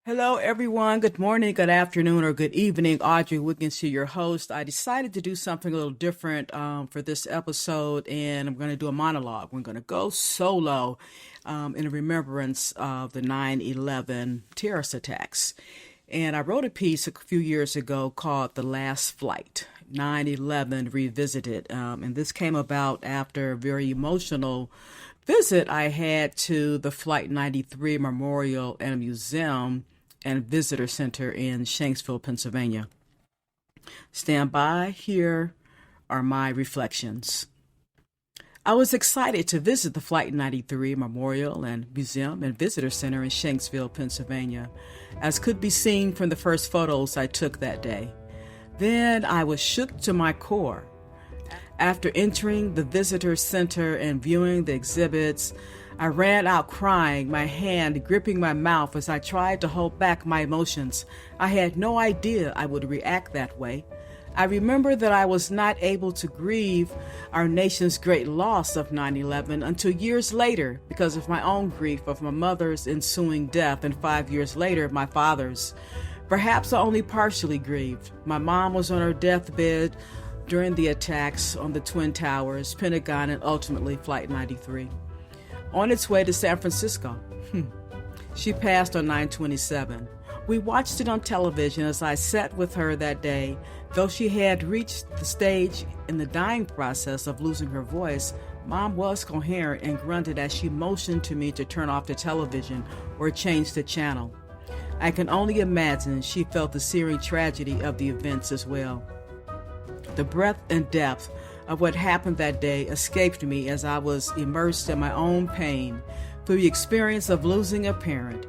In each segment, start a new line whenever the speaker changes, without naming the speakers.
Hello, everyone. Good morning, good afternoon, or good evening. Audrey Wiggins here, your host. I decided to do something a little different for this episode, and I'm going to do a monologue. We're going to go solo in remembrance of the 9/11 terrorist attacks. And I wrote a piece a few years ago called The Last Flight, 9/11 Revisited. And this came about after a very emotional visit I had to the Flight 93 Memorial and Museum and Visitor Center in Shanksville, Pennsylvania. Stand by, here are my reflections. I was excited to visit the Flight 93 Memorial and Museum and Visitor Center in Shanksville, Pennsylvania, as could be seen from the first photos I took that day. Then I was shook to my core. After entering the visitor center and viewing the exhibits, I ran out crying, my hand gripping my mouth as I tried to hold back my emotions. I had no idea I would react that way. I remember that I was not able to grieve our nation's great loss of 9/11 until years later because of my own grief of my mother's ensuing death and 5 years later, my father's. Perhaps I only partially grieved. My mom was on her deathbed during the attacks on the Twin Towers, Pentagon, and ultimately Flight 93. On its way to San Francisco. She passed on 9/27. We watched it on television as I sat with her that day. Though she had reached the stage in the dying process of losing her voice, Mom was coherent and grunted as she motioned to me to turn off the television or change the channel. I can only imagine she felt the searing tragedy of the events as well. The breadth and depth of what happened that day escaped me as I was immersed in my own pain through the experience of losing a parent.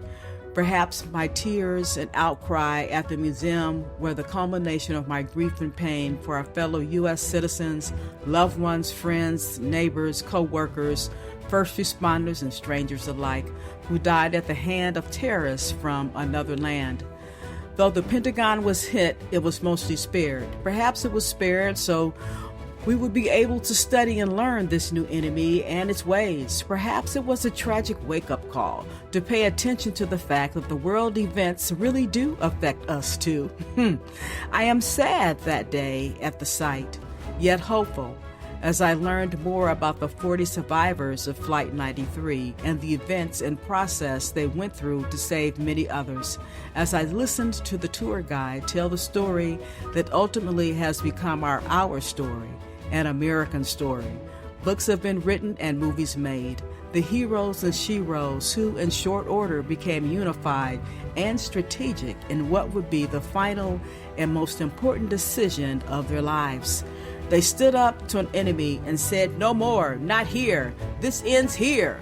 Perhaps my tears and outcry at the museum were the culmination of my grief and pain for our fellow U.S. citizens, loved ones, friends, neighbors, co-workers, first responders, and strangers alike who died at the hand of terrorists from another land. Though the Pentagon was hit, it was mostly spared. Perhaps it was spared so we would be able to study and learn this new enemy and its ways. Perhaps it was a tragic wake-up call to pay attention to the fact that the world events really do affect us too. I am sad that day at the site, yet hopeful, as I learned more about the 40 survivors of Flight 93 and the events and process they went through to save many others, as I listened to the tour guide tell the story that ultimately has become our story, an American story. Books have been written and movies made. The heroes and sheroes who, in short order, became unified and strategic in what would be the final and most important decision of their lives. They stood up to an enemy and said, "No more, not here. This ends here."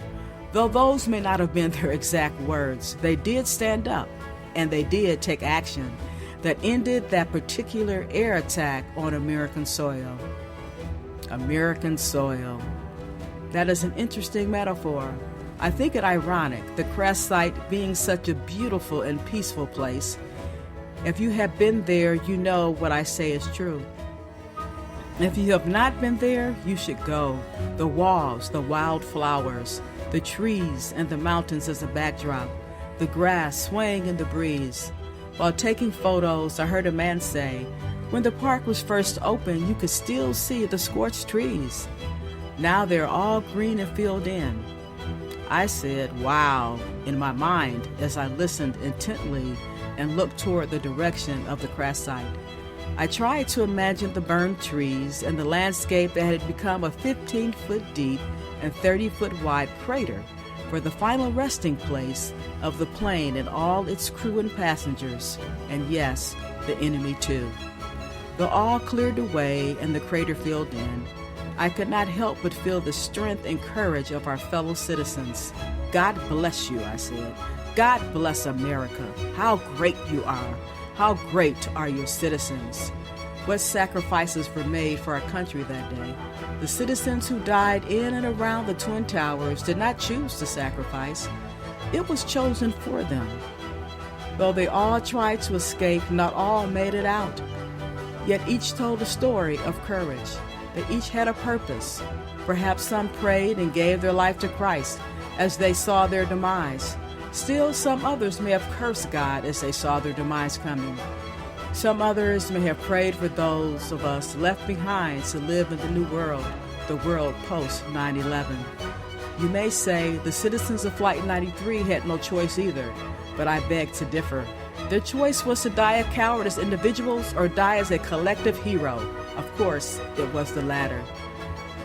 Though those may not have been their exact words, they did stand up and they did take action that ended that particular air attack on American soil. American soil. That is an interesting metaphor. I think it ironic, the crash site being such a beautiful and peaceful place. If you have been there, you know what I say is true. If you have not been there, you should go. The walls, the wildflowers, the trees and the mountains as a backdrop, the grass swaying in the breeze. While taking photos, I heard a man say, when the park was first opened, you could still see the scorched trees. Now they're all green and filled in. I said, wow, in my mind as I listened intently and looked toward the direction of the crash site. I tried to imagine the burned trees and the landscape that had become a 15-foot deep and 30-foot wide crater for the final resting place of the plane and all its crew and passengers, and yes, the enemy too. Though all cleared away and the crater filled in, I could not help but feel the strength and courage of our fellow citizens. God bless you, I said. God bless America. How great you are. How great are your citizens. What sacrifices were made for our country that day. The citizens who died in and around the Twin Towers did not choose to sacrifice. It was chosen for them. Though they all tried to escape, not all made it out. Yet each told a story of courage. They each had a purpose. Perhaps some prayed and gave their life to Christ as they saw their demise. Still, some others may have cursed God as they saw their demise coming. Some others may have prayed for those of us left behind to live in the new world, the world post 9/11. You may say the citizens of Flight 93 had no choice either, but I beg to differ. Their choice was to die a coward as individuals or die as a collective hero. Of course, it was the latter.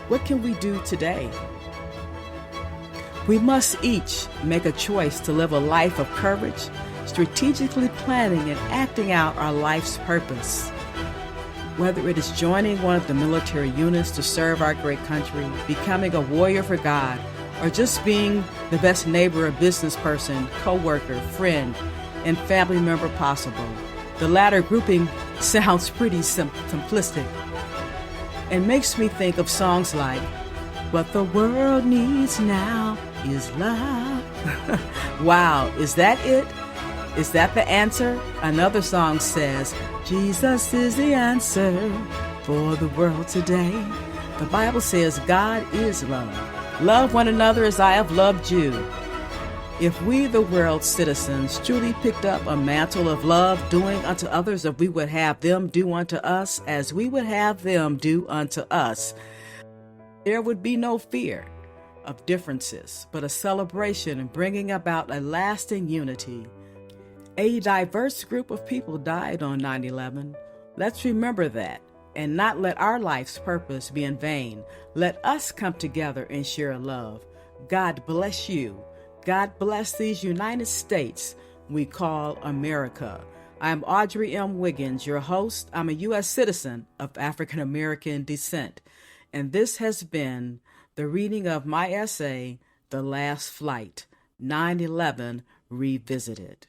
What can we do today? We must each make a choice to live a life of courage, strategically planning and acting out our life's purpose. Whether it is joining one of the military units to serve our great country, becoming a warrior for God, or just being the best neighbor or business person, co-worker, friend, and family member possible. The latter grouping sounds pretty simplistic and makes me think of songs like, "What the world needs now is love." Wow, is that it? Is that the answer? Another song says, "Jesus is the answer for the world today." The Bible says God is love. Love one another as I have loved you. If we, the world's citizens, truly picked up a mantle of love, doing unto others as we would have them do unto us, as we would have them do unto us, there would be no fear of differences, but a celebration and bringing about a lasting unity. A diverse group of people died on 9/11. Let's remember that and not let our life's purpose be in vain. Let us come together and share love. God bless you. God bless these United States we call America. I'm Audrey M. Wiggins, your host. I'm a U.S. citizen of African American descent, and this has been the reading of my essay, The Last Flight, 9/11 Revisited.